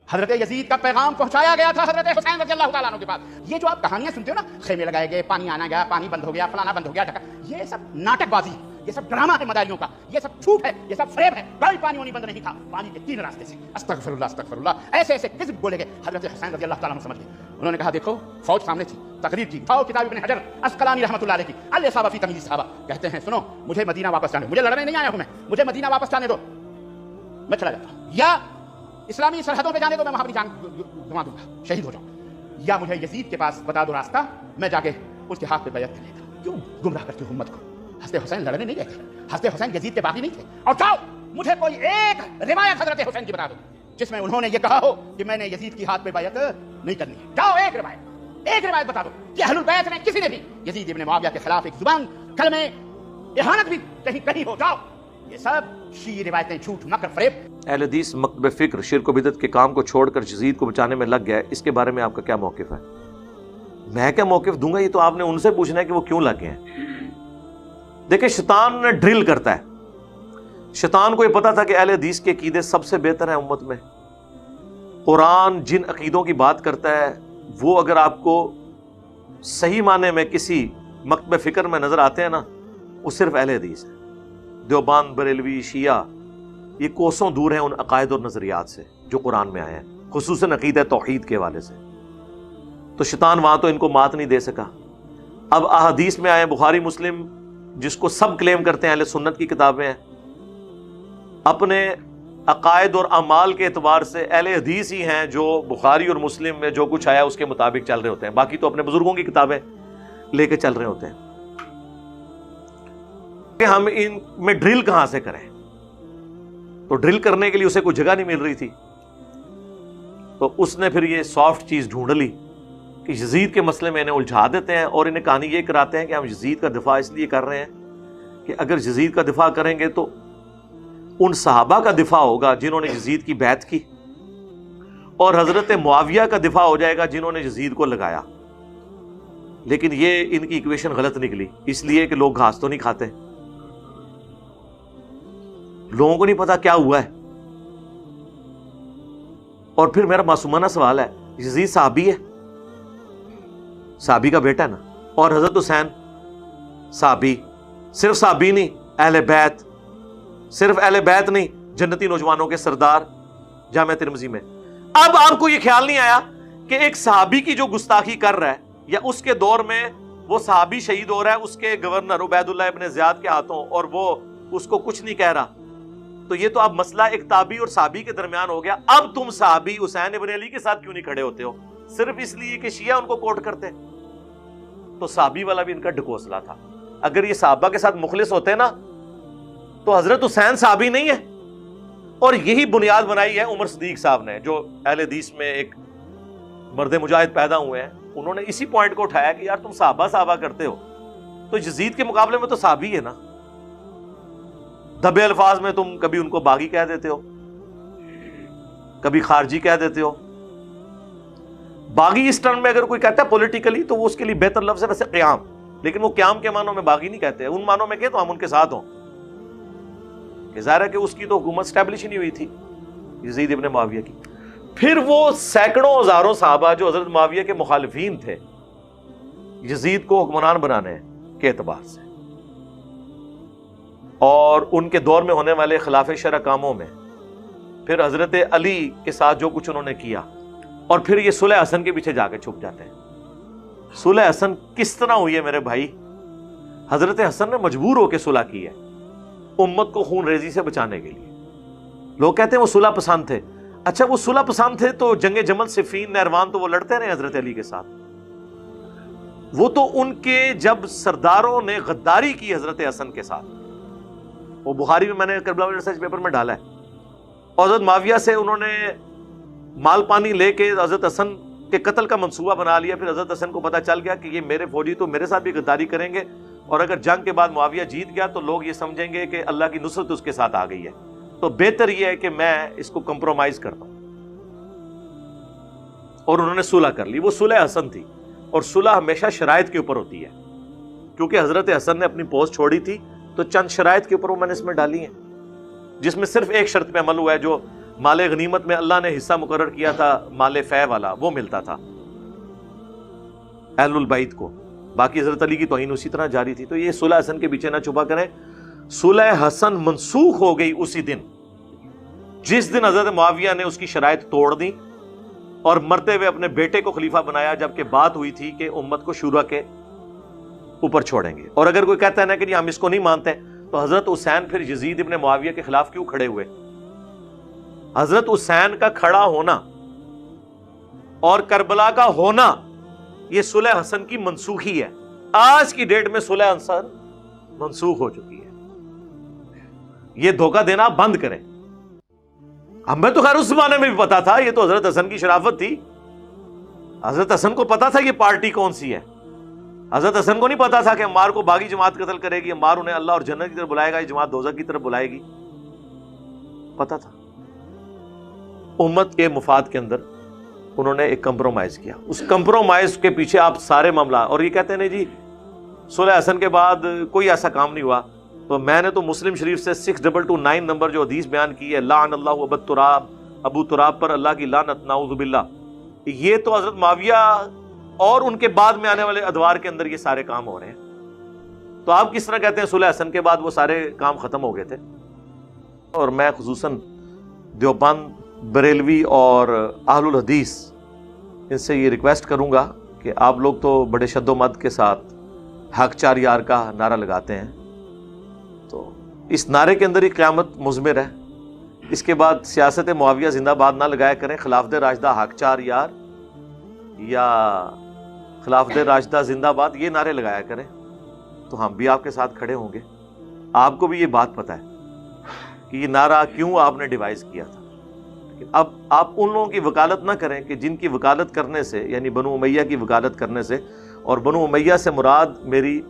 حضرت یزید کا پیغام پہنچایا گیا تھا حضرت حسین رضی اللہ تعالیٰ عنہ کے پاس. یہ جو آپ کہانیاں سنتے ہو نا، خیمے لگائے گئے، پانی آنا گیا، پانی بند ہو گیا، فلانا بند ہو گیا، یہ سب ناٹک بازی ہے، یہ سب ڈرامہ ہے مداریوں کا، یہ سب جھوٹ ہے، یہ سب فریب ہے. کوئی پانی وانی بند نہیں تھا، پانی کے 3 راستے سے. استغفر اللہ استغفر اللہ، ایسے ایسے کذب بولے گئے. حضرت حسین رضی اللہ تعالیٰ عنہ سمجھ گئے. انہوں نے کہا دیکھو فوج سامنے تھی، تقریر کی، اٹھاؤ کتاب ابن حجر اسقلانی رحمۃ اللہ علیہ کی الاصابہ فی تمییز الصحابہ. کہتے ہیں سنو مجھے مدینہ واپس جانے دو، مجھے لڑنے نہیں آیا ہوں میں، مجھے مدینہ واپس جانے دو، میں چلا جاتا ہوں، یا اسلامی سرحدوں پہ جانے دو، میں وہاں اپنی جان گنوا دوں گا، شہید ہو جاؤں، یا مجھے یزید کے پاس بتا دو راستہ، میں جا کے اس کے ہاتھ پہ بیعت کر لیتا ہوں. کیوں گمراہ کرتے ہو امت کو؟ حضرت حسین لڑنے نہیں گئے تھے، حضرت حسین یزید کے باغی نہیں تھے. اور جاؤ مجھے کوئی ایک روایت حضرت حسین کی بتا دو جس میں انہوں نے یہ کہا ہو کہ میں نے یزید کی ہاتھ پہ بیعت نہیں کرنی ہے. جاؤ ایک روایت بتا دو کہ اہل البیت نے کسی نے بھی یزید ابن معاویہ کے خلاف ایک زبان کلمے اہانت بھی کہیں ہو. جاؤ، یہ سب شیعی روایتیں جھوٹ مکر فریب. اہل حدیث مکتب فکر شرک و بدعت کے کام کو چھوڑ کر یزید کو بچانے میں لگ گیا، اس کے بارے میں آپ کا کیا موقف ہے؟ میں کیا موقف دوں گا، یہ تو آپ نے ان سے پوچھنا ہے کہ وہ کیوں لگ گئے ہیں. دیکھیں شیطان نے ڈرل کرتا ہے. شیطان کو یہ پتا تھا کہ اہل حدیث کے عقیدے سب سے بہتر ہیں امت میں. قرآن جن عقیدوں کی بات کرتا ہے وہ اگر آپ کو صحیح معنی میں کسی مکتب فکر میں نظر آتے ہیں نا، وہ صرف اہل حدیث ہے. دیوبند، بریلوی، شیعہ یہ کوسوں دور ہیں ان عقائد اور نظریات سے جو قرآن میں آئے ہیں، خصوصاً عقیدہ توحید کے حوالے سے. تو شیطان وہاں تو ان کو مات نہیں دے سکا. اب احادیث میں آئے، بخاری مسلم جس کو سب کلیم کرتے ہیں اہل سنت کی کتابیں ہیں، اپنے عقائد اور اعمال کے اعتبار سے اہل حدیث ہی ہیں جو بخاری اور مسلم میں جو کچھ آیا اس کے مطابق چل رہے ہوتے ہیں. باقی تو اپنے بزرگوں کی کتابیں لے کے چل رہے ہوتے ہیں. کہ ہم ان میں ڈرل کہاں سے کریں؟ تو ڈرل کرنے کے لیے اسے کوئی جگہ نہیں مل رہی تھی، تو اس نے پھر یہ سافٹ چیز ڈھونڈ لی کہ یزید کے مسئلے میں انہیں الجھا دیتے ہیں اور انہیں کہانی یہ کراتے ہیں کہ ہم یزید کا دفاع اس لیے کر رہے ہیں کہ اگر یزید کا دفاع کریں گے تو ان صحابہ کا دفاع ہوگا جنہوں نے یزید کی بیعت کی، اور حضرت معاویہ کا دفاع ہو جائے گا جنہوں نے یزید کو لگایا. لیکن یہ ان کی ایکویشن غلط نکلی، اس لیے کہ لوگ گھاس تو نہیں کھاتے، لوگوں کو نہیں پتا کیا ہوا ہے. اور پھر میرا معصومانہ سوال ہے، یزید صحابی ہے، صحابی کا بیٹا ہے نا، اور حضرت حسین صحابی، صرف صحابی نہیں، اہل بیت، صرف اہل بیت نہیں، جنتی نوجوانوں کے سردار جامعہ ترمذی میں. اب آپ کو یہ خیال نہیں آیا کہ ایک صحابی کی جو گستاخی کر رہا ہے، یا اس کے دور میں وہ صحابی شہید ہو رہا ہے اس کے گورنر عبید اللہ ابن زیاد کے ہاتھوں، اور وہ اس کو کچھ نہیں کہہ رہا، تو یہ تو اب مسئلہ ایک تابعی اور صحابی کے درمیان ہو گیا. اب تم صحابی حسین ابن علی کے ساتھ کیوں نہیں کھڑے ہوتے ہو؟ صرف اس لیے کہ شیعہ ان کو کوٹ کرتے. تو صحابی والا بھی ان کا ڈھکوسلا تھا. اگر یہ صحابہ کے ساتھ مخلص ہوتے نا تو حضرت حسین صحابی نہیں ہے. اور یہی بنیاد بنائی ہے عمر صدیق صاحب نے، جو اہل حدیث میں ایک مرد مجاہد پیدا ہوئے ہیں. انہوں نے اسی پوائنٹ کو اٹھایا کہ یار تم صحابہ کرتے ہو تو یزید کے مقابلے میں تو صحابی ہے نا. دبے الفاظ میں تم کبھی ان کو باغی کہہ دیتے ہو، کبھی خارجی کہہ دیتے ہو. باغی اس ٹرم میں اگر کوئی کہتا ہے پولیٹیکلی تو وہ اس کے لیے بہتر لفظ ہے ویسے قیام، لیکن وہ قیام کے معنوں میں باغی نہیں کہتے. ان معنوں میں کہ تو ہم ان کے ساتھ ہوں، کہ ظاہر ہے کہ اس کی تو حکومت اسٹیبلش ہی نہیں ہوئی تھی یزید ابن معاویہ کی. پھر وہ سینکڑوں ہزاروں صحابہ جو حضرت معاویہ کے مخالفین تھے یزید کو حکمران بنانے کے اعتبار سے، اور ان کے دور میں ہونے والے خلاف شرع کاموں میں پھر حضرت علی کے ساتھ جو کچھ انہوں نے کیا، اور پھر یہ صلح حسن کے پیچھے جا کے چھپ جاتے ہیں. صلح حسن کس طرح ہوئی ہے میرے بھائی؟ حضرت حسن نے مجبور ہو کے صلح کی ہے امت کو خون ریزی سے بچانے کے لیے. لوگ کہتے ہیں وہ صلح پسند تھے. اچھا وہ صلح پسند تھے تو جنگ جمل، صفین، نہروان تو وہ لڑتے رہے حضرت علی کے ساتھ. وہ تو ان کے جب سرداروں نے غداری کی حضرت حسن کے ساتھ، وہ بخاری میں نے کربلا ریسرچ پیپر میں ڈالا ہے، اور حضرت معاویہ سے انہوں نے مال پانی لے کے حضرت حسن کے قتل کا منصوبہ بنا لیا. پھر حضرت حسن کو پتا چل گیا کہ یہ میرے فوجی تو میرے ساتھ بھی غداری کریں گے، اور اگر جنگ کے بعد معاویہ جیت گیا تو لوگ یہ سمجھیں گے کہ اللہ کی نصرت اس کے ساتھ آ گئی ہے، تو بہتر یہ ہے کہ میں اس کو کمپرومائز کرتا ہوں. اور انہوں نے صلح کر لی. وہ صلح حسن تھی، اور صلح ہمیشہ شرائط کے اوپر ہوتی ہے. کیونکہ حضرت حسن نے اپنی پوسٹ چھوڑی تھی تو چند شرائط کے اوپر وہ میں نے اس میں ڈالی ہیں، جس میں صرف ایک شرط پہ عمل ہوا ہے جو مال غنیمت میں اللہ نے حصہ مقرر کیا تھا مال فے والا، وہ ملتا تھا اہل البیت کو، باقی حضرت علی کی توہین اسی طرح جاری تھی۔ تو یہ صلح حسن کے پیچھے نہ چھپا کریں، صلح حسن منسوخ ہو گئی اسی دن جس دن حضرت معاویہ نے اس کی شرائط توڑ دی اور مرتے ہوئے اپنے بیٹے کو خلیفہ بنایا، جبکہ بات ہوئی تھی کہ امت کو شورا کے اوپر چھوڑیں گے۔ اور اگر کوئی کہتا ہے نا کہ ہم اس کو نہیں مانتے، تو حضرت حسین پھر یزید ابن معاویہ کے خلاف کیوں کھڑے ہوئے؟ حضرت حسین کا کھڑا ہونا اور کربلا کا ہونا یہ صلح حسن کی منسوخی ہے۔ آج کی ڈیٹ میں صلح حسن منسوخ ہو چکی ہے۔ یہ دھوکہ دینا آپ بند کریں۔ ہمیں تو خیر اس زمانے میں بھی پتا تھا، یہ تو حضرت حسن کی شرافت تھی، حضرت حسن کو پتا تھا یہ پارٹی کون سی ہے۔ حضرت حسن کو نہیں پتا تھا کہ عمار کو باغی جماعت قتل کرے گی، عمار انہیں اللہ اور جنت کی طرف بلائے گا، یہ جماعت دوزخ کی طرف بلائے گی، پتا تھا۔ امت کے مفاد کے اندر انہوں نے ایک کمپرومائز کیا، اس کمپرومائز کے پیچھے آپ سارے معاملات، اور یہ کہتے ہیں جی صلح حسن کے بعد کوئی ایسا کام نہیں ہوا۔ تو میں نے تو مسلم شریف سے 6229 نمبر جو حدیث بیان کی ہے، لعن اللہ ابو تراب، ابو تراب پر اللہ کی لعنت، نعوذ باللہ، یہ تو حضرت معاویہ اور ان کے بعد میں آنے والے ادوار کے اندر یہ سارے کام ہو رہے ہیں۔ تو آپ کس طرح کہتے ہیں صلح حسن کے بعد وہ سارے کام ختم ہو گئے تھے؟ اور میں خصوصاً دیوبند، بریلوی اور اہل الحدیث ان سے یہ ریکویسٹ کروں گا کہ آپ لوگ تو بڑے شد و مد کے ساتھ حق چار یار کا نعرہ لگاتے ہیں، تو اس نعرے کے اندر ہی قیامت مضمر ہے۔ اس کے بعد سیاست معاویہ زندہ باد نہ لگایا کریں، خلافت راشدہ حق چار یار یا خلافت راشدہ زندہ باد یہ نعرے لگایا کریں، تو ہم بھی آپ کے ساتھ کھڑے ہوں گے۔ آپ کو بھی یہ بات پتہ ہے کہ یہ نعرہ کیوں آپ نے ڈیوائز کیا تھا۔ اب آپ ان لوگوں کی وکالت نہ کریں کہ جن کی وکالت کرنے سے، یعنی بنو امیہ کی وکالت کرنے سے، اور بنو امیہ سے مراد میری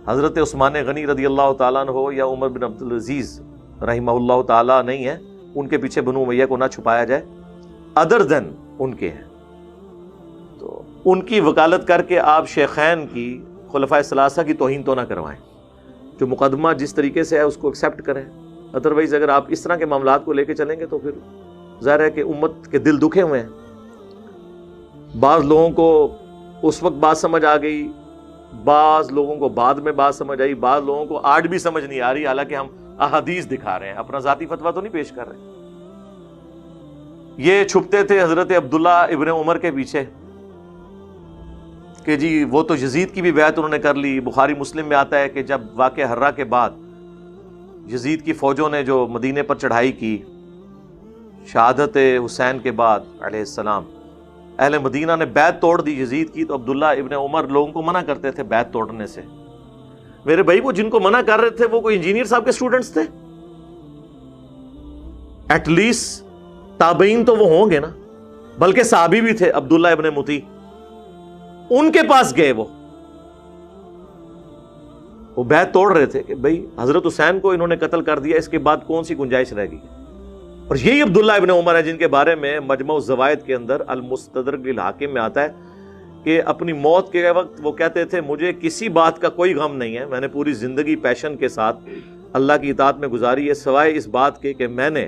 حضرت عثمان غنی رضی اللہ تعالیٰ عنہ یا عمر بن عبدالعزیز رحمہ اللہ تعالیٰ نہیں ہے، ان کے پیچھے بنو امیہ کو نہ چھپایا جائے، ادر دین ان کے ہیں۔ تو ان کی وکالت کر کے آپ شیخین کی، خلفائے ثلاثہ کی توہین تو نہ کروائیں۔ جو مقدمہ جس طریقے سے ہے اس کو ایکسیپٹ کریں، ادروائز اگر آپ اس طرح کے معاملات کو لے کے چلیں گے تو پھر ظاہر ہے کہ امت کے دل دکھے ہوئے ہیں۔ بعض لوگوں کو اس وقت بات سمجھ آ گئی، بعض لوگوں کو بعد میں بات سمجھ آئی، بعض لوگوں کو آج بھی سمجھ نہیں آ رہی، حالانکہ ہم احادیث دکھا رہے ہیں، اپنا ذاتی فتویٰ تو نہیں پیش کر رہے۔ یہ چھپتے تھے حضرت عبداللہ ابن عمر کے پیچھے کہ جی وہ تو یزید کی بھی بیعت انہوں نے کر لی۔ بخاری مسلم میں آتا ہے کہ جب واقعہ ہرہ کے بعد یزید کی فوجوں نے جو مدینے پر چڑھائی کی، شہادت حسین کے بعد علیہ السلام، اہل مدینہ نے بیعت توڑ دی یزید کی، تو عبداللہ ابن عمر لوگوں کو منع کرتے تھے بیعت توڑنے سے۔ میرے بھائی وہ جن کو منع کر رہے تھے وہ کوئی انجینئر صاحب کے سٹوڈنٹس تھے؟ ایٹ لیسٹ تابعین تو وہ ہوں گے نا، بلکہ صحابی بھی تھے، عبداللہ ابن متی، ان کے پاس گئے، وہ بیعت توڑ رہے تھے کہ بھئی حضرت حسین کو انہوں نے قتل کر دیا، اس کے بعد کون سی گنجائش رہ گئی۔ اور یہی عبداللہ ابن عمر ہے جن کے بارے میں مجمع الزوائد کے اندر المستدرک للحاکم میں آتا ہے کہ اپنی موت کے وقت وہ کہتے تھے مجھے کسی بات کا کوئی غم نہیں ہے، میں نے پوری زندگی پیشن کے ساتھ اللہ کی اطاعت میں گزاری ہے، سوائے اس بات کے کہ میں نے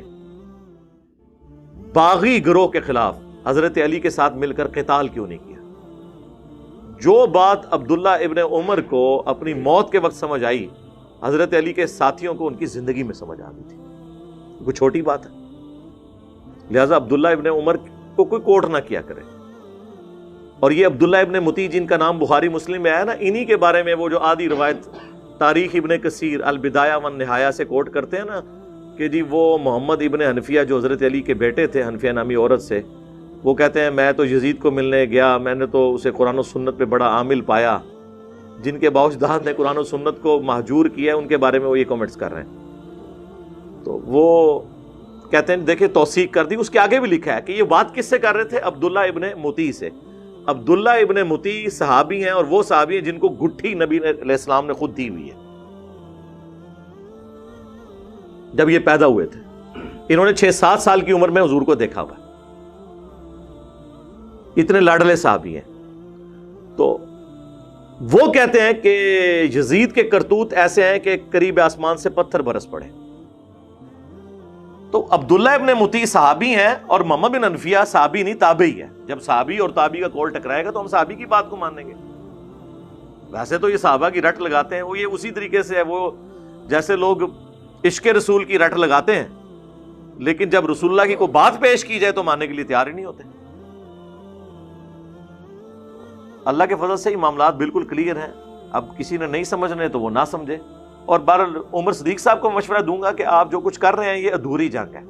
باغی گروہ کے خلاف حضرت علی کے ساتھ مل کر قتال کیوں نہیں کیا۔ جو بات عبداللہ ابن عمر کو اپنی موت کے وقت سمجھ آئی، حضرت علی کے ساتھیوں کو ان کی زندگی میں سمجھ آ گئی تھی۔ کوئی چھوٹی بات ہے؟ لہٰذا عبداللہ ابن عمر کو کوئی کوٹ نہ کیا کرے۔ اور یہ عبداللہ ابن متی جن کا نام بخاری مسلم میں آیا نا، انہی کے بارے میں وہ جو آدھی روایت تاریخ ابن کثیر البدایہ والنہایہ سے کوٹ کرتے ہیں نا کہ جی وہ محمد ابن حنفیہ جو حضرت علی کے بیٹے تھے، حنفیہ نامی عورت سے، وہ کہتے ہیں میں تو یزید کو ملنے گیا، میں نے تو اسے قرآن و سنت پہ بڑا عامل پایا۔ جن کے باوجداد نے قرآن و سنت کو مہجور کیا ہے، ان کے بارے میں وہ یہ کمنٹس کر رہے ہیں۔ تو وہ کہتے ہیں دیکھیں توثیق کر دی، اس کے آگے بھی لکھا ہے کہ یہ بات کس سے کر رہے تھے؟ عبداللہ ابن متی سے۔ عبداللہ ابن متی صحابی ہیں، اور وہ صحابی ہیں جن کو گٹھی نبی علیہ السلام نے خود دی ہوئی ہے۔ جب یہ پیدا ہوئے تھے انہوں نے 6-7 سال کی عمر میں حضور کو دیکھا ہوا، اتنے لاڈلے صحابی ہیں۔ تو وہ کہتے ہیں کہ یزید کے کرتوت ایسے ہیں کہ قریب آسمان سے پتھر برس پڑے۔ تو عبداللہ ابن مطیع صحابی ہیں اور محمد بن حنفیہ صحابی نہیں تابعی ہے. جب صحابی اور تابعی کا قول ٹکرائے گا تو ہم صحابی کی بات کو مانیں گے. ویسے تو یہ صحابہ کی رٹ لگاتے ہیں, وہ یہ اسی طریقے سے ہے, وہ جیسے لوگ عشق رسول کی رٹ لگاتے ہیں, لیکن جب رسول اللہ کی کوئی بات پیش کی جائے تو ماننے کے لیے تیار ہی نہیں ہوتے. اللہ کے فضل سے ہی معاملات بالکل کلیئر ہیں. اب کسی نے نہیں سمجھنے تو وہ نہ سمجھے. اور بہرحال عمر صدیق صاحب کو مشورہ دوں گا کہ آپ جو کچھ کر رہے ہیں یہ ادھوری جنگ ہے.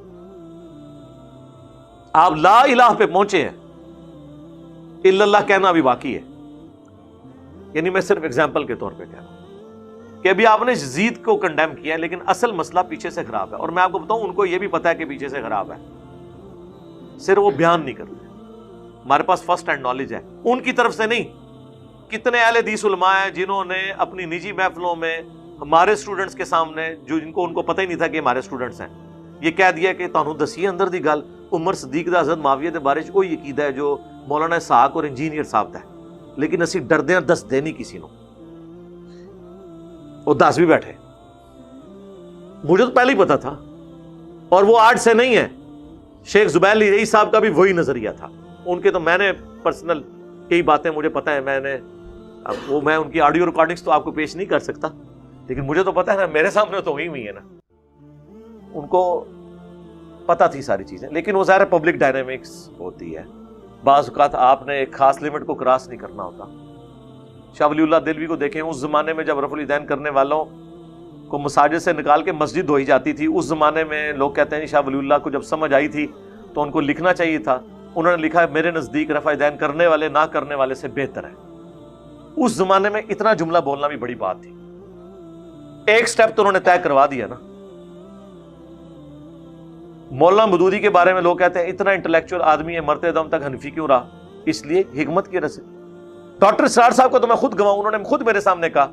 آپ لا الہ پہ پہنچے ہیں, الا اللہ کہنا ابھی باقی ہے. یعنی میں صرف اگزامپل کے طور پہ کہہ رہا ہوں کہ ابھی آپ نے یزید کو کنڈیم کیا ہے, لیکن اصل مسئلہ پیچھے سے خراب ہے. اور میں آپ کو بتاؤں, ان کو یہ بھی پتا ہے کہ پیچھے سے خراب ہے, صرف وہ بیان نہیں کرتے. ہمارے پاس فرسٹ ہینڈ نالج ہے, ان کی طرف سے نہیں. کتنے اہل حدیث علماء ہیں جنہوں نے اپنی نجی محفلوں میں ہمارے سٹوڈنٹس کے سامنے, جو ان کو پتہ ہی نہیں تھا کہ ہمارے سٹوڈنٹس ہیں, یہ کہہ دیا کہ تانوں دسیے اندر دی گل, عمر صدیق دا حضرت معاویہ دے بارے وہی عقیدہ ہے جو مولانا اسحاق اور انجینئر صاحب دا ہے, لیکن اسی ڈردے دس دے نہیں کسی نو. وہ دس بھی بیٹھے, مجھے تو پہلے ہی پتا تھا. اور وہ آج سے نہیں ہے, شیخ زبیر علی رئی صاحب کا بھی وہی نظریہ تھا. ان کے تو میں نے پرسنل کئی باتیں مجھے پتا ہے, میں نے اب وہ میں ان کی آڈیو ریکارڈنگز تو آپ کو پیش نہیں کر سکتا, لیکن مجھے تو پتا ہے نا, میرے سامنے تو ہوئی ہے نا. ان کو پتا تھی ساری چیزیں, لیکن وہ ظاہر پبلک ڈائنامکس ہوتی ہے. بعض اوقات آپ نے ایک خاص لیمٹ کو کراس نہیں کرنا ہوتا. شاہ ولی اللہ دہلوی کو دیکھیں, اس زمانے میں جب رفع الیدین کرنے والوں کو مساجد سے نکال کے مسجد دھوئی جاتی تھی, اس زمانے میں لوگ کہتے ہیں شاہ ولی اللہ کو جب سمجھ آئی تھی تو ان کو لکھنا چاہیے تھا. انہوں نے لکھا ہے میرے نزدیک رفع الیدین کرنے والے نہ کرنے والے سے بہتر ہے. اس زمانے میں اتنا جملہ بولنا بھی بڑی بات تھی. ایک سٹیپ تو انہوں نے طے کروا دیا نا. مولانا مودودی کے بارے میں لوگ کہتے ہیں اتنا انٹلیکچوئل آدمی ہے, مرتے دم تک حنفی کیوں رہا؟ اس لیے حکمت کی وجہ سے. ڈاکٹر اسرار صاحب کو تو میں خود گواہوں, انہوں نے خود میرے سامنے کہا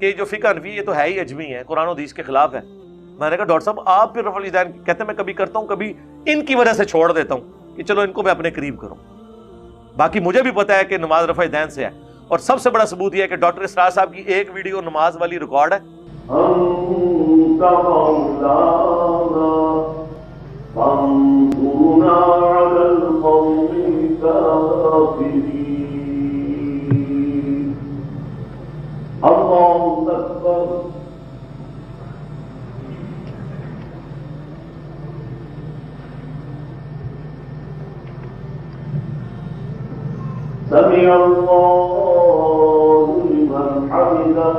کہ جو فقہ حنفی یہ تو ہے ہی اجمی ہے, قرآن و حدیث کے خلاف ہے. میں نے کہا ڈاکٹر صاحب آپ پھر رفع الیدین کہتے ہیں, میں کبھی کرتا ہوں کبھی ان کی وجہ سے چھوڑ دیتا ہوں کہ چلو ان کو میں اپنے قریب کروں. باقی مجھے بھی پتا ہے کہ نماز رفع الیدین سے ہے. اور سب سے بڑا ثبوت یہ ہے کہ ڈاکٹر اسرار صاحب کی ایک ویڈیو نماز والی ریکارڈ ہے. فانظرنا على القوم الكافرين الله أكبر سمع الله لمن حمده.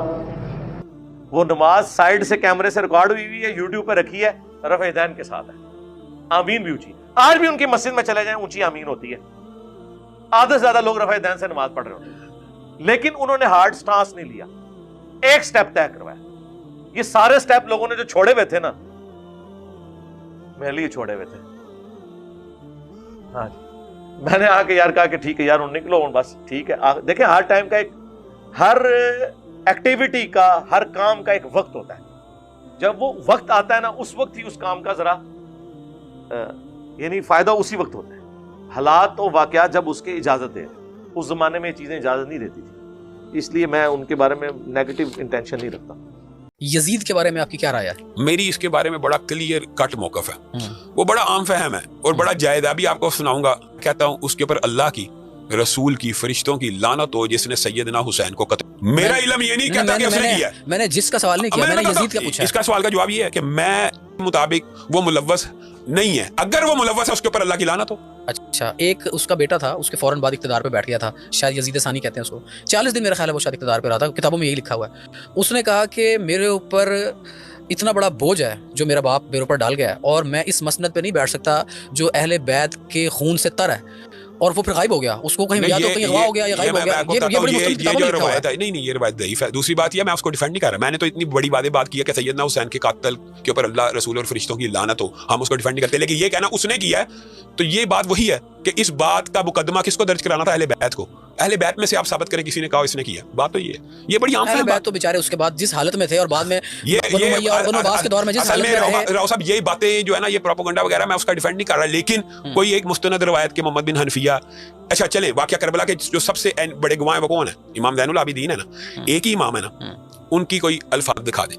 وہ نماز سائیڈ سے کیمرے سے ریکارڈ ہوئی ہے, یوٹیوب پہ رکھی ہے, رفع الیدین کے ساتھ ہے. آمین بھی اونچی, آج بھی ان کی مسجد میں چلے جائیں اونچی آمین ہوتی ہے. آدھے سے زیادہ لوگ رفع الیدین سے نماز پڑھ رہے ہوتے ہیں, لیکن انہوں نے ہارڈ سٹانس نہیں لیا, ایک سٹیپ طے کروایا. یہ سارے سٹیپ لوگوں نے جو چھوڑے ہوئے تھے نا, میرے لیے چھوڑے ہوئے تھے. ہاں جی, میں نے آ کے یار کہا کہ ٹھیک ہے یار نکلو بس ٹھیک ہے. دیکھیں ہر ٹائم کا ایک, ہر ایکٹیویٹی کا, ہر کام کا ایک وقت ہوتا ہے. جب وہ وقت آتا ہے نا, اس وقت ہی اس کام کا ذرا یعنی فائدہ اسی وقت ہوتا ہے. حالات و واقعات جب اس کی اجازت دے, اس زمانے میں یہ چیزیں اجازت نہیں دیتی تھی, اس لیے میں ان کے بارے میں نیگیٹو انٹینشن نہیں رکھتا. یزید کے بارے میں آپ کی کیا رائے ہے؟ میری اس کے بارے میں بڑا کلیئر کٹ موقف ہے, وہ بڑا عام فہم ہے اور بڑا جائز. ابھی آپ کو سناؤں گا, کہتا ہوں اس کے اوپر اللہ کی, رسول کی, فرشتوں کی لعنت ہو جس نے سیدنا حسین کو قتل. میرا علم یہ نہیں کہتا کہ اس نے کیا. میں نے جس کا سوال نہیں کیا, میں نے یزید کا پوچھا. اس کا سوال کا جواب یہ ہے کہ میں مطابق وہ ملوث نہیں ہے. اگر وہ ملوث ہے اس کے اوپر اللہ کی لعنت ہو. اچھا, ایک اس کا بیٹا تھا, اس کے فوراً بعد اقتدار پہ بیٹھ گیا تھا, شاید یزید ثانی کہتے ہیں اس کو. 40 دن میرا خیال ہے وہ شاید اقتدار پہ رہا تھا, کتابوں میں یہی لکھا ہوا ہے. اس نے کہا کہ میرے اوپر اتنا بڑا بوجھ ہے جو میرا باپ میرے اوپر ڈال گیا ہے, اور میں اس مسند پہ نہیں بیٹھ سکتا جو اہل بیت کے خون سے تر ہے. اور وہ پھر غائب ہو گیا, اس کو کہیں یا تو کہیں غائب ہو گیا یا غائب ہو گیا. یہ بڑی مختلف کتابوں میں لکھا ہوا ہے. نہیں یہ روایت ضعیف ہے. دوسری بات یہ, میں اس کو ڈیفینڈ نہیں کر رہا, میں نے تو اتنی بڑی بات کی ہے کہ سیدنا حسین کے قاتل کے اوپر اللہ, رسول اور فرشتوں کی لعنت ہو, ہم اس کو ڈیفینڈ نہیں کرتے. لیکن یہ کہنا اس نے کیا ہے, تو یہ بات وہی ہے کہ اس بات کا مقدمہ کس کو درج کرانا تھا؟ اہل بیت کو. اہل بیت میں سے آپ ثابت کریں کسی نے کہا اس نے کیا, بات تو یہ ہے. یہ بڑی عام بات تو بیچارے اس کے بعد جس حالت میں تھے, اور بعد میں بنو عباس کے دور میں جس حالت میں رہے. راؤ صاحب یہی باتیں جو ہے نا, یہ پروپیگنڈا وغیرہ, میں اس کا ڈیفینڈ نہیں کر رہا, لیکن کوئی ایک مستند روایت کے محمد بن حنفیہ. اچھا چلیں, واقعہ کربلا کے جو سب سے بڑے گواہ ہیں وہ کون ہیں؟ امام زین العابدین ہے نا, ایک ہی امام ہے نا, ان کی کوئی الفاظ دکھا دیں.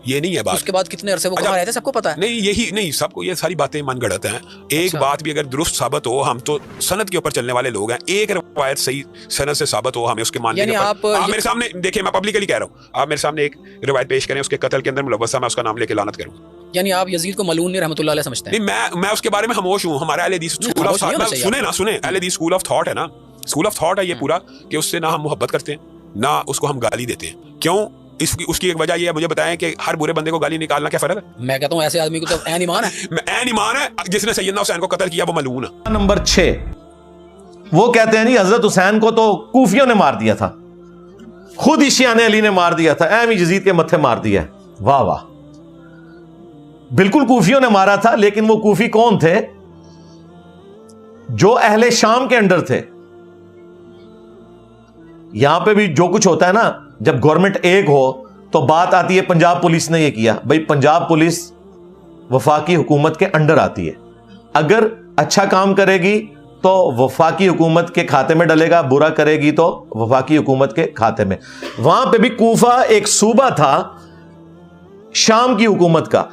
یہ نہیں ہے بات. اس کے بعد کتنے عرصے وہ کہاں رہے تھے سب کو پتا ہے. نہیں یہی نہیں, سب کو یہ ساری باتیں من گڑت ہیں. ایک بات بھی اگر درست ثابت ہو, ہم تو سند کے اوپر چلنے والے لوگ ہیں, ایک روایت صحیح سند سے ثابت ہو ہمیں اس کے ماننے کے اوپر. آپ میرے سامنے دیکھیں, میں پبلکلی کہہ رہا ہوں, آپ میرے سامنے ایک روایت پیش کریں اس کے قتل کے اندر ملوث ہے, میں اس کا نام لے کے لعنت کروں. یعنی آپ یزید کو ملعون نہیں رحمۃ اللہ علیہ سمجھتے ہیں؟ نہیں, میں اس کے بارے میں خاموش ہوں. ہمارا اہل حدیث اسکول آف تھاٹ, سنیں اہل حدیث اسکول آف تھاٹ ہے نا, اسکول آف تھاٹ ہے یہ پورا, کہ اس سے نہ ہم محبت کرتے ہیں نہ اس کو ہم گالی دیتے ہیں. کیوں؟ اس کی ایک وجہ یہ ہے, مجھے بتائیں کہ ہر برے بندے کو گالی نکالنا کیا فرق ہے؟ میں کہتا ہوں ایسے آدمی کو تو عین ایمان ہے. عین ایمان ہے. جس نے سیدنا حسین کو قتل کیا وہ ملعون ہے. نمبر 6 وہ کہتے ہیں جی حضرت حسین کو تو کوفیوں نے مار دیا تھا, خود ہی شیعہ علی نے مار دیا تھا, ایم یزید کے متھے مار دیا. واہ واہ, بالکل کوفیوں نے مارا تھا, لیکن وہ کوفی کون تھے؟ جو اہل شام کے انڈر تھے. یہاں پہ بھی جو کچھ ہوتا ہے نا, جب گورنمنٹ ایک ہو تو بات آتی ہے پنجاب پولیس نے یہ کیا. بھائی پنجاب پولیس وفاقی حکومت کے انڈر آتی ہے, اگر اچھا کام کرے گی تو وفاقی حکومت کے کھاتے میں ڈلے گا, برا کرے گی تو وفاقی حکومت کے کھاتے میں. وہاں پہ بھی کوفہ ایک صوبہ تھا شام کی حکومت کا.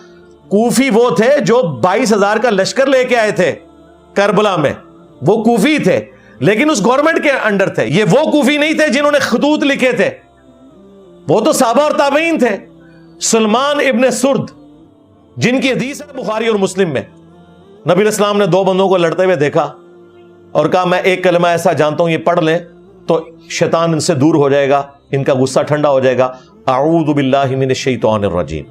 کوفی وہ تھے جو 22,000 کا لشکر لے کے آئے تھے کربلا میں, وہ کوفی تھے لیکن اس گورنمنٹ کے انڈر تھے. یہ وہ کوفی نہیں تھے جنہوں نے خطوط لکھے تھے, وہ تو صحابہ اور تابعین تھے. سلمان ابن سرد جن کی حدیث ہے بخاری اور مسلم میں, نبی علیہ السلام نے 2 بندوں کو لڑتے ہوئے دیکھا اور کہا میں ایک کلمہ ایسا جانتا ہوں, یہ پڑھ لیں تو شیطان ان سے دور ہو جائے گا, ان کا غصہ ٹھنڈا ہو جائے گا. اعوذ باللہ من الشیطان الرجیم.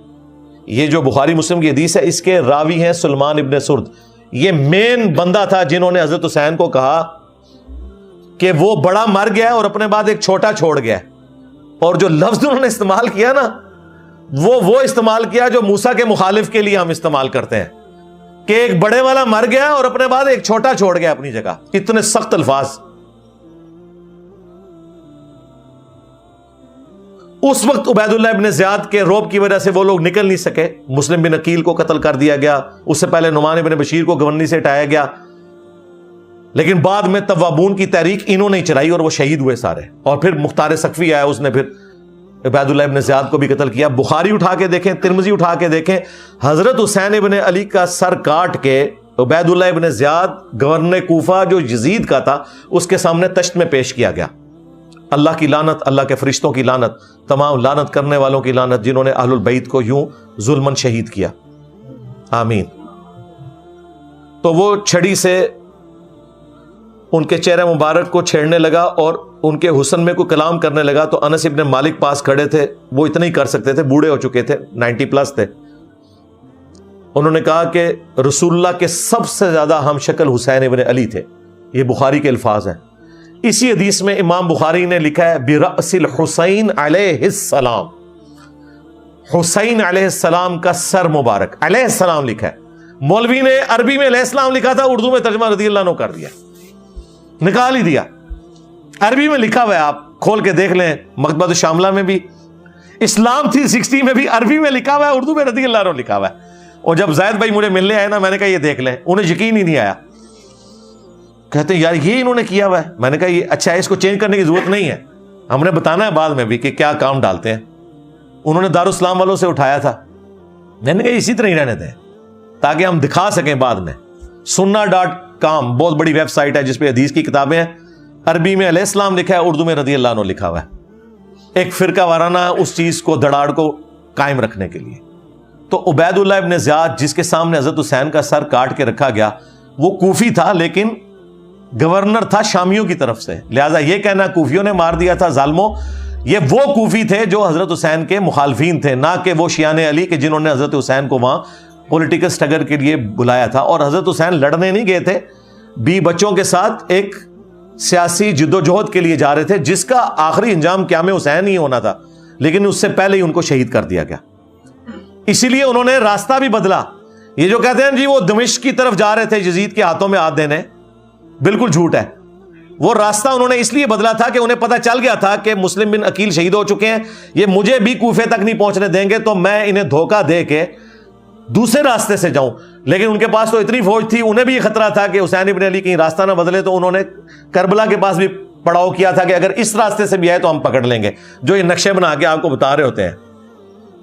یہ جو بخاری مسلم کی حدیث ہے اس کے راوی ہیں سلمان ابن سرد. یہ مین بندہ تھا جنہوں نے حضرت حسین کو کہا کہ وہ بڑا مر گیا اور اپنے بعد ایک چھوٹا چھوڑ گیا. اور جو لفظ انہوں نے استعمال کیا نا, وہ استعمال کیا جو موسیٰ کے مخالف کے لیے ہم استعمال کرتے ہیں, کہ ایک بڑے والا مر گیا اور اپنے بعد ایک چھوٹا چھوڑ گیا اپنی جگہ. اتنے سخت الفاظ. اس وقت عبید اللہ ابن زیاد کے روب کی وجہ سے وہ لوگ نکل نہیں سکے. مسلم بن عقیل کو قتل کر دیا گیا, اس سے پہلے نعمان بن بشیر کو گورنری سے ہٹایا گیا, لیکن بعد میں توابون کی تحریک انہوں نے چلائی اور وہ شہید ہوئے سارے. اور پھر مختار سقفی آیا, اس نے پھر عبید اللہ ابن زیاد کو بھی قتل کیا. بخاری اٹھا کے دیکھیں, ترمذی اٹھا کے دیکھیں, حضرت حسین ابن علی کا سر کاٹ کے عبید اللہ ابن زیاد گورنر کوفہ جو یزید کا تھا اس کے سامنے تشت میں پیش کیا گیا. اللہ کی لعنت, اللہ کے فرشتوں کی لعنت, تمام لعنت کرنے والوں کی لعنت جنہوں نے اہل البیت کو یوں ظلمن شہید کیا. آمین. تو وہ چھڑی سے ان کے چہرے مبارک کو چھیڑنے لگا اور ان کے حسن میں کوئی کلام کرنے لگا. تو انس ابن مالک پاس کھڑے تھے, وہ اتنا ہی کر سکتے تھے, بوڑھے ہو چکے تھے, 90+ تھے. انہوں نے کہا کہ رسول اللہ کے سب سے زیادہ ہم شکل حسین ابن علی تھے. یہ بخاری کے الفاظ ہیں. اسی حدیث میں امام بخاری نے لکھا ہے برأس الحسین علیہ السلام, حسین علیہ السلام کا سر مبارک, علیہ السلام لکھا ہے. مولوی نے عربی میں علیہ السلام لکھا تھا, اردو میں ترجمہ رضی اللہ عنہ کر دیا, نکال ہی دیا. عربی میں لکھا ہوا ہے, آپ کھول کے دیکھ لیں, مکتبۃ الشاملہ میں بھی, اسلام 360 میں بھی عربی میں لکھا ہوا ہے, اردو میں رضی اللہ عنہ لکھا ہوا ہے. اور جب زید بھائی مجھے ملنے آئے نا, میں نے کہا یہ دیکھ لیں, انہیں یقین ہی نہیں آیا. کہتے ہیں یار یہ انہوں نے کیا ہوا ہے. میں نے کہا یہ اچھا ہے, اس کو چینج کرنے کی ضرورت نہیں ہے, ہم نے بتانا ہے بعد میں بھی کہ کیا کام ڈالتے ہیں. انہوں نے دارالاسلام والوں سے اٹھایا تھا, میں نے کہا اسی طرح ہی رہنے دیں تاکہ ہم دکھا سکیں بعد میں. sunna.com بہت بڑی ویب سائٹ ہے جس پہ حدیث کی کتابیں ہیں, عربی میں علیہ السلام لکھا ہے, اردو میں رضی اللہ عنہ لکھا ہوا ہے, ایک فرقہ وارانہ اس چیز کو دھڑاڑ کو قائم رکھنے کے لیے. تو عبید اللہ ابن زیاد جس کے سامنے حضرت حسین کا سر کاٹ کے رکھا گیا, وہ کوفی تھا لیکن گورنر تھا شامیوں کی طرف سے, لہذا یہ کہنا کوفیوں نے مار دیا تھا ظالموں, یہ وہ کوفی تھے جو حضرت حسین کے مخالفین تھے, نہ کہ وہ شیعان علی کے جنہوں نے حضرت حسین کو وہاں پولیٹیکل سٹرگل کے لیے بلایا تھا. اور حضرت حسین لڑنے نہیں گئے تھے, 20 بچوں کے ساتھ ایک سیاسی جدوجہد کے لیے جا رہے تھے جس کا آخری انجام قیام حسین ہی ہونا تھا, لیکن اس سے پہلے ہی ان کو شہید کر دیا گیا. اسی لیے انہوں نے راستہ بھی بدلا. یہ جو کہتے ہیں جی وہ دمشق کی طرف جا رہے تھے یزید کے ہاتھوں میں ہاتھ دینے, بالکل جھوٹ ہے. وہ راستہ انہوں نے اس لیے بدلا تھا کہ انہیں پتہ چل گیا تھا کہ مسلم بن عقیل شہید ہو چکے ہیں, یہ مجھے بھی کوفے تک نہیں پہنچنے دیں گے, تو میں انہیں دھوکہ دے کے دوسرے راستے سے جاؤں. لیکن ان کے پاس تو اتنی فوج تھی, انہیں بھی یہ خطرہ تھا کہ حسین ابن علی کہیں راستہ نہ بدلے, تو انہوں نے کربلا کے پاس بھی پڑاؤ کیا تھا کہ اگر اس راستے سے بھی آئے تو ہم پکڑ لیں گے, جو یہ نقشے بنا کے آپ کو بتا رہے ہوتے ہیں.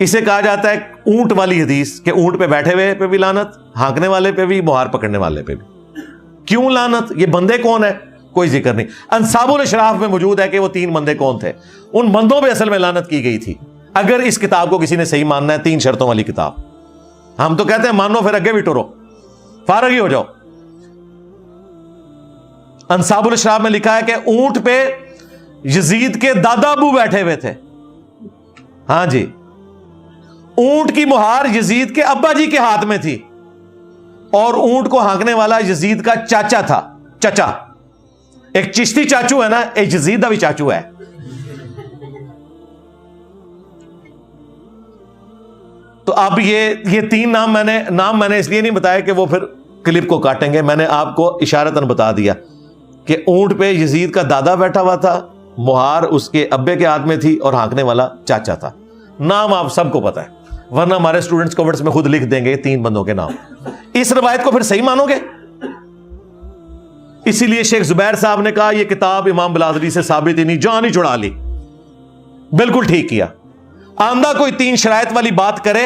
اسے کہا جاتا ہے اونٹ والی حدیث کہ اونٹ پہ بیٹھے ہوئے پہ بھی لعنت, ہانکنے والے پہ بھی, مہار پکڑنے والے پہ بھی. کیوں لعنت؟ یہ بندے کون ہے کوئی ذکر نہیں. انصاب الاشراف میں موجود ہے کہ وہ 3 بندے کون تھے, ان بندوں پہ اصل میں لعنت کی گئی تھی. اگر اس کتاب کو کسی نے صحیح ماننا ہے, 3 شرطوں والی کتاب. ہم تو کہتے ہیں مانو پھر اگے بھی ٹرو, فارغ ہی ہو جاؤ. انصاب الاشراف میں لکھا ہے کہ اونٹ پہ یزید کے دادا ابو بیٹھے ہوئے تھے. ہاں جی, اونٹ کی مہار یزید کے ابا جی کے ہاتھ میں تھی, اور اونٹ کو ہانکنے والا یزید کا چاچا تھا. چچا, ایک چشتی چاچو ہے نا, ایک یزید دا بھی چاچو ہے. تو اب یہ 3 نام میں نے اس لیے نہیں بتایا کہ وہ پھر کلپ کو کاٹیں گے. میں نے آپ کو اشارتاً بتا دیا کہ اونٹ پہ یزید کا دادا بیٹھا ہوا تھا, مہار اس کے ابے کے ہاتھ میں تھی, اور ہانکنے والا چاچا تھا. نام آپ سب کو پتا ہے, ورنہ ہمارے اسٹوڈنٹس کمنٹس میں خود لکھ دیں گے 3 بندوں کے نام. اس روایت کو پھر صحیح مانو گے؟ اسی لیے شیخ زبیر صاحب نے کہا یہ کتاب امام بلازری سے ثابت ہی نہیں, جان ہی چھڑا لی. بالکل ٹھیک کیا. آندہ کوئی 3 شرائط والی بات کرے,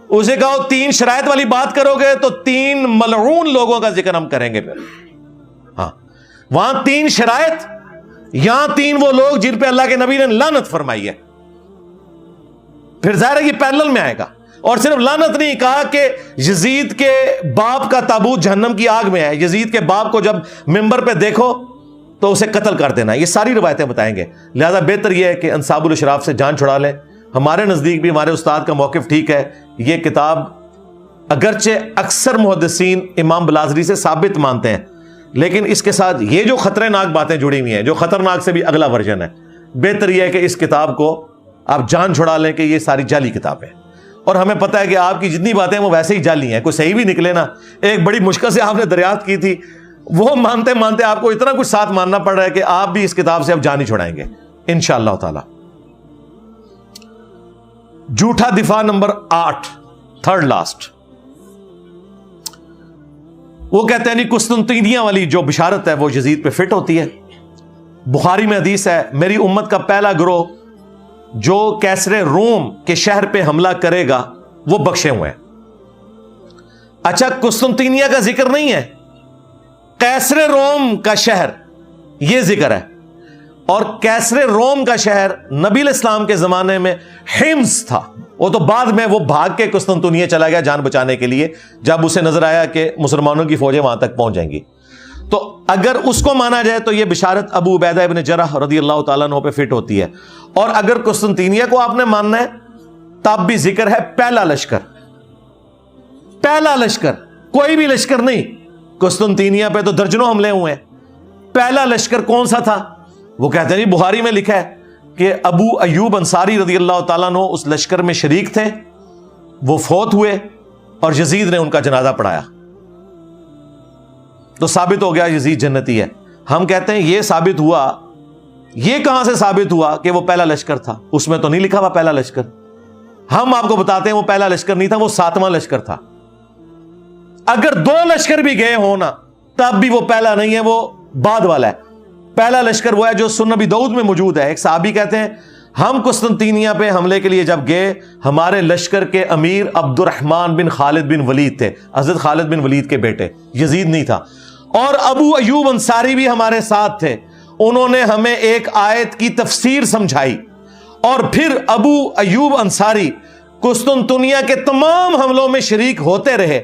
اسے کہو 3 شرائط والی بات کرو گے تو 3 ملعون لوگوں کا ذکر ہم کریں گے. پھر ہاں, وہاں 3 شرائط, یہاں 3 وہ لوگ جن پہ اللہ کے نبی نے لعنت فرمائی ہے. پھر ظاہر ہے یہ پیرلل میں آئے گا. اور صرف لعنت نہیں, کہا کہ یزید کے باپ کا تابوت جہنم کی آگ میں ہے, یزید کے باپ کو جب منبر پہ دیکھو تو اسے قتل کر دینا. یہ ساری روایتیں بتائیں گے. لہذا بہتر یہ ہے کہ انصاب الاشراف سے جان چھڑا لیں. ہمارے نزدیک بھی ہمارے استاد کا موقف ٹھیک ہے. یہ کتاب اگرچہ اکثر محدثین امام بلازری سے ثابت مانتے ہیں, لیکن اس کے ساتھ یہ جو خطرناک باتیں جڑی ہوئی ہیں, جو خطرناک سے بھی اگلا ورژن ہے, بہتر یہ ہے کہ اس کتاب کو آپ جان چھڑا لیں کہ یہ ساری جعلی کتاب ہے. اور ہمیں پتہ ہے کہ آپ کی جتنی باتیں وہ ویسے ہی جعلی ہیں, کوئی صحیح بھی نکلے نا. ایک بڑی مشکل سے آپ نے دریافت کی تھی, وہ مانتے مانتے آپ کو اتنا کچھ ساتھ ماننا پڑ رہا ہے کہ آپ بھی اس کتاب سے اب جان ہی چھڑائیں گے انشاءاللہ تعالی. جھوٹا دفاع نمبر 8, تھرڈ لاسٹ. وہ کہتے ہیں نہیں, قسطنطینیہ والی جو بشارت ہے وہ یزید پہ فٹ ہوتی ہے. بخاری میں حدیث ہے, میری امت کا پہلا گروہ جو کیسر روم کے شہر پہ حملہ کرے گا وہ بخشے ہوئے ہیں. اچھا, قسطنطینیہ کا ذکر نہیں ہے, کیسر روم کا شہر یہ ذکر ہے. اور کیسر روم کا شہر نبی الاسلام کے زمانے میں حمص تھا. وہ تو بعد میں وہ بھاگ کے قسطنطنیہ چلا گیا جان بچانے کے لیے, جب اسے نظر آیا کہ مسلمانوں کی فوجیں وہاں تک پہنچ جائیں گی. تو اگر اس کو مانا جائے تو یہ بشارت ابو عبیدہ ابن جرح رضی اللہ تعالیٰ عنہ پہ فٹ ہوتی ہے. اور اگر قسطنطینیہ کو آپ نے ماننا ہے تب بھی ذکر ہے پہلا لشکر. پہلا لشکر, کوئی بھی لشکر نہیں. قسطنطینیہ پہ تو درجنوں حملے ہوئے ہیں. پہلا لشکر کون سا تھا؟ وہ کہتے ہیں بخاری میں لکھا ہے کہ ابو ایوب انصاری رضی اللہ تعالیٰ عنہ اس لشکر میں شریک تھے, وہ فوت ہوئے اور یزید نے ان کا جنازہ پڑھایا. تو ثابت ہو گیا یزید جنتی ہے. ہم کہتے ہیں یہ ثابت ہوا, یہ کہاں سے ثابت ہوا کہ وہ پہلا لشکر تھا؟ اس میں تو نہیں لکھا ہوا پہلا لشکر. ہم آپ کو بتاتے ہیں وہ پہلا لشکر نہیں تھا, وہ 7واں لشکر تھا. اگر 2 لشکر بھی گئے ہونا تب بھی وہ پہلا نہیں ہے, وہ بعد والا ہے. پہلا لشکر وہ ہے جو سنن ابی داؤد میں موجود ہے. ایک صحابی کہتے ہیں ہم قسطنطینیہ پہ حملے کے لیے جب گئے, ہمارے لشکر کے امیر عبد الرحمن بن خالد بن ولید تھے, حضرت خالد بن ولید کے بیٹے, یزید نہیں تھا. اور ابو ایوب انصاری بھی ہمارے ساتھ تھے. انہوں نے ہمیں ایک آیت کی تفسیر سمجھائی, اور پھر ابو ایوب انصاری قسطنطنیہ کے تمام حملوں میں شریک ہوتے رہے,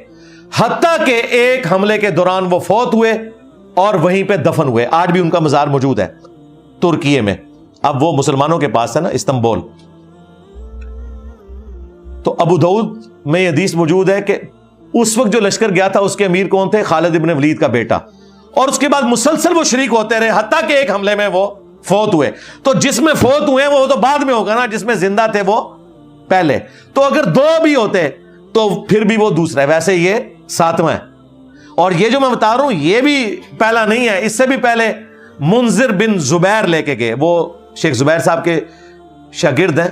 حتیٰ کہ ایک حملے کے دوران وہ فوت ہوئے اور وہیں پہ دفن ہوئے. آج بھی ان کا مزار موجود ہے ترکیے میں. اب وہ مسلمانوں کے پاس ہے نا, استنبول. تو ابو داؤد میں یہ حدیث موجود ہے کہ اس وقت جو لشکر گیا تھا اس کے امیر کون تھے؟ خالد ابن ولید کا بیٹا. اور اس کے بعد مسلسل وہ شریک ہوتے رہے, حتیٰ کہ ایک حملے میں وہ فوت ہوئے. تو جس میں فوت ہوئے وہ تو بعد میں ہوگا نا, جس میں زندہ تھے وہ پہلے. تو اگر 2 بھی ہوتے تو پھر بھی وہ دوسرا ہے. ویسے یہ 7واں ہے. اور یہ جو میں بتا رہا ہوں یہ بھی پہلا نہیں ہے, اس سے بھی پہلے منذر بن زبیر لے کے گئے. وہ شیخ زبیر صاحب کے شاگرد ہیں,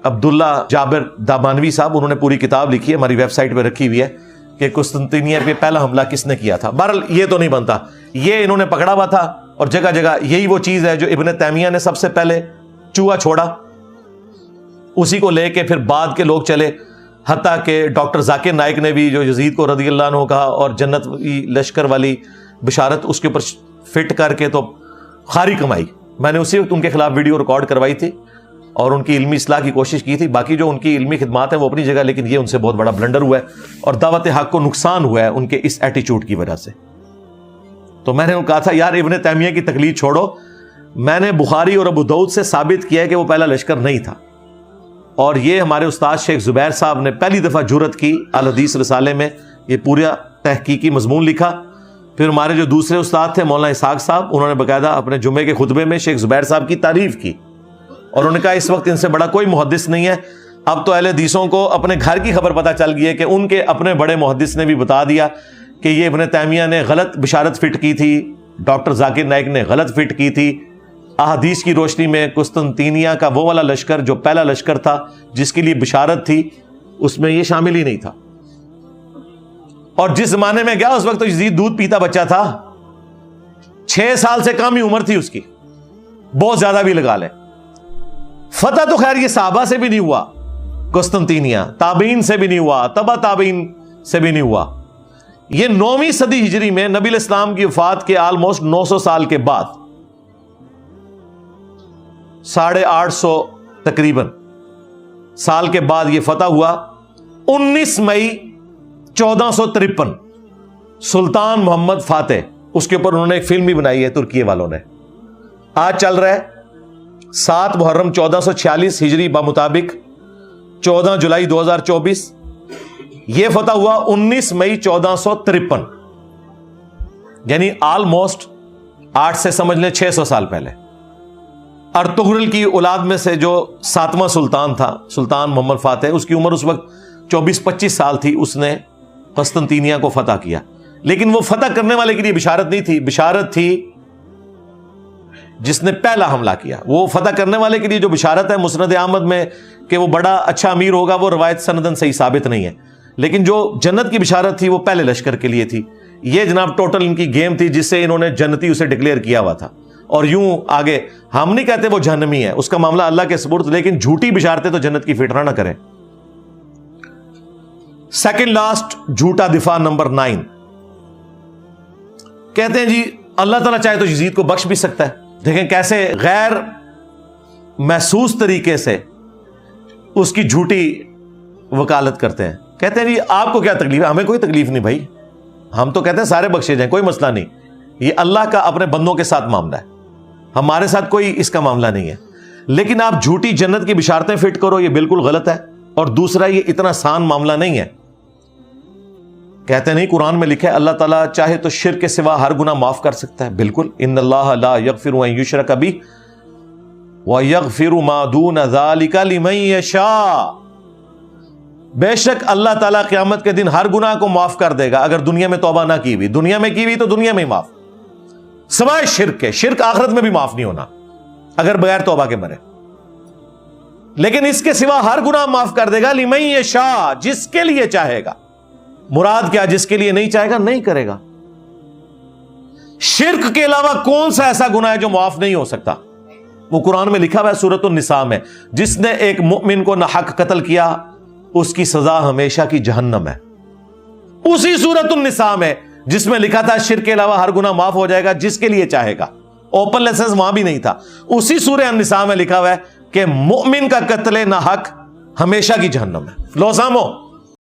عبداللہ جابر دامانوی صاحب. انہوں نے پوری کتاب لکھی ہے, ہماری ویب سائٹ پہ رکھی ہوئی ہے کہ قسطنطنیہ پہ پہلا حملہ کس نے کیا تھا. بہرحال یہ تو نہیں بنتا, یہ انہوں نے پکڑا ہوا تھا. اور جگہ جگہ یہی وہ چیز ہے جو ابن تیمیہ نے سب سے پہلے چوہا چھوڑا. اسی کو لے کے پھر بعد کے لوگ چلے، حتیٰ کہ ڈاکٹر ذاکر نائک نے بھی جو یزید کو رضی اللہ عنہ کہا اور جنت لشکر والی بشارت اس کے اوپر فٹ کر کے تو خاری کمائی. میں نے اسی وقت ان کے خلاف ویڈیو ریکارڈ کروائی تھی اور ان کی علمی اصلاح کی کوشش کی تھی. باقی جو ان کی علمی خدمات ہیں وہ اپنی جگہ، لیکن یہ ان سے بہت بڑا بلنڈر ہوا ہے اور دعوت حق کو نقصان ہوا ہے ان کے اس ایٹیچیوڈ کی وجہ سے. تو میں نے ان کو کہا تھا یار ابن تیمیہ کی تقلید چھوڑو، میں نے بخاری اور ابو داؤد سے ثابت کیا ہے کہ وہ پہلا لشکر نہیں تھا، اور یہ ہمارے استاد شیخ زبیر صاحب نے پہلی دفعہ جرأت کی الحدیث رسالے میں یہ پورا تحقیقی مضمون لکھا. پھر ہمارے جو دوسرے استاد تھے مولانا اسحاق صاحب، انہوں نے باقاعدہ اپنے جمعے کے خطبے میں شیخ زبیر صاحب کی تعریف کی اور انہوں نے کہا اس وقت ان سے بڑا کوئی محدث نہیں ہے. اب تو اہل حدیثوں کو اپنے گھر کی خبر پتہ چل گئی ہے کہ ان کے اپنے بڑے محدث نے بھی بتا دیا کہ یہ ابن تیمیہ نے غلط بشارت فٹ کی تھی، ڈاکٹر ذاکر نائک نے غلط فٹ کی تھی. احادیث کی روشنی میں قسطنطینیہ کا وہ والا لشکر جو پہلا لشکر تھا جس کے لیے بشارت تھی، اس میں یہ شامل ہی نہیں تھا. اور جس زمانے میں گیا اس وقت تو یزید دودھ پیتا بچہ تھا، 6 سال سے کم ہی عمر تھی اس کی، بہت زیادہ بھی لگا لیں. فتح تو خیر یہ صحابہ سے بھی نہیں ہوا، قسطنطینیہ تابعین سے بھی نہیں ہوا، تبع تابعین سے بھی نہیں ہوا. یہ 9ویں صدی ہجری میں نبی علیہ السلام کی وفات کے آلموسٹ 900 سال کے بعد، 850 تقریباً سال کے بعد یہ فتح ہوا. 19 مئی 1453 سلطان محمد فاتح، اس کے اوپر انہوں نے ایک فلم بھی بنائی ہے ترکی والوں نے. آج چل رہا ہے 7 محرم 1446 ہجری بمطابق 14 جولائی 2024. یہ فتح ہوا 19 مئی 1453، یعنی آلموسٹ 8 سے سمجھ لیں 600 سال پہلے. ارطغرل کی اولاد میں سے جو 7واں سلطان تھا سلطان محمد فاتح، اس کی عمر اس وقت 24-25 سال تھی. اس نے قسطنطینیہ کو فتح کیا، لیکن وہ فتح کرنے والے کے لیے بشارت نہیں تھی، بشارت تھی جس نے پہلا حملہ کیا. وہ فتح کرنے والے کے لیے جو بشارت ہے مسند احمد میں کہ وہ بڑا اچھا امیر ہوگا، وہ روایت سندن صحیح ثابت نہیں ہے. لیکن جو جنت کی بشارت تھی وہ پہلے لشکر کے لیے تھی. یہ جناب ٹوٹل ان کی گیم تھی جس سے انہوں نے جنتی اسے ڈکلیئر کیا ہوا تھا. اور یوں آگے ہم نہیں کہتے وہ جہنمی ہے، اس کا معاملہ اللہ کے سپرد، لیکن جھوٹی بشارتیں تو جنت کی فٹرہ نہ کریں. سیکنڈ لاسٹ جھوٹا دفاع نمبر 9، کہتے ہیں جی اللہ تعالیٰ چاہے تو یزید کو بخش بھی سکتا ہے. دیکھیں کیسے غیر محسوس طریقے سے اس کی جھوٹی وکالت کرتے ہیں. کہتے ہیں جی آپ کو کیا تکلیف ہے؟ ہمیں کوئی تکلیف نہیں بھائی، ہم تو کہتے ہیں سارے بخشے جائیں، کوئی مسئلہ نہیں. یہ اللہ کا اپنے بندوں کے ساتھ معاملہ ہے، ہمارے ساتھ کوئی اس کا معاملہ نہیں ہے. لیکن آپ جھوٹی جنت کی بشارتیں فٹ کرو، یہ بالکل غلط ہے. اور دوسرا یہ اتنا آسان معاملہ نہیں ہے. کہتے نہیں قرآن میں لکھا ہے اللہ تعالیٰ چاہے تو شرک کے سوا ہر گناہ معاف کر سکتا ہے. بالکل، ان اللہ لا یغفر ان یشرک بہ ویغفر ما دون ذلک لمن یشاء. بے شک اللہ تعالیٰ قیامت کے دن ہر گناہ کو معاف کر دے گا اگر دنیا میں توبہ نہ کی ہوئی. دنیا میں کی ہوئی تو دنیا میں ہی معاف، سوائے شرک کے. شرک آخرت میں بھی معاف نہیں ہونا اگر بغیر توبہ کے مرے. لیکن اس کے سوا ہر گناہ معاف کر دے گا لمن یشاء، جس کے لیے چاہے گا. مراد کیا؟ جس کے لیے نہیں چاہے گا نہیں کرے گا. شرک کے علاوہ کون سا ایسا گناہ ہے جو معاف نہیں ہو سکتا؟ وہ قرآن میں لکھا ہوا ہے سورۃ النساء میں، جس نے ایک مؤمن کو ناحق قتل کیا اس کی سزا ہمیشہ کی جہنم ہے. اسی سورۃ النساء میں جس میں لکھا تھا شرک کے علاوہ ہر گناہ معاف ہو جائے گا جس کے لیے چاہے گا، اوپن لائسنس وہاں بھی نہیں تھا. اسی سورہ النساء میں لکھا ہوا ہے کہ مؤمن کا قتل ناحق ہمیشہ کی جہنم ہے. لو سامو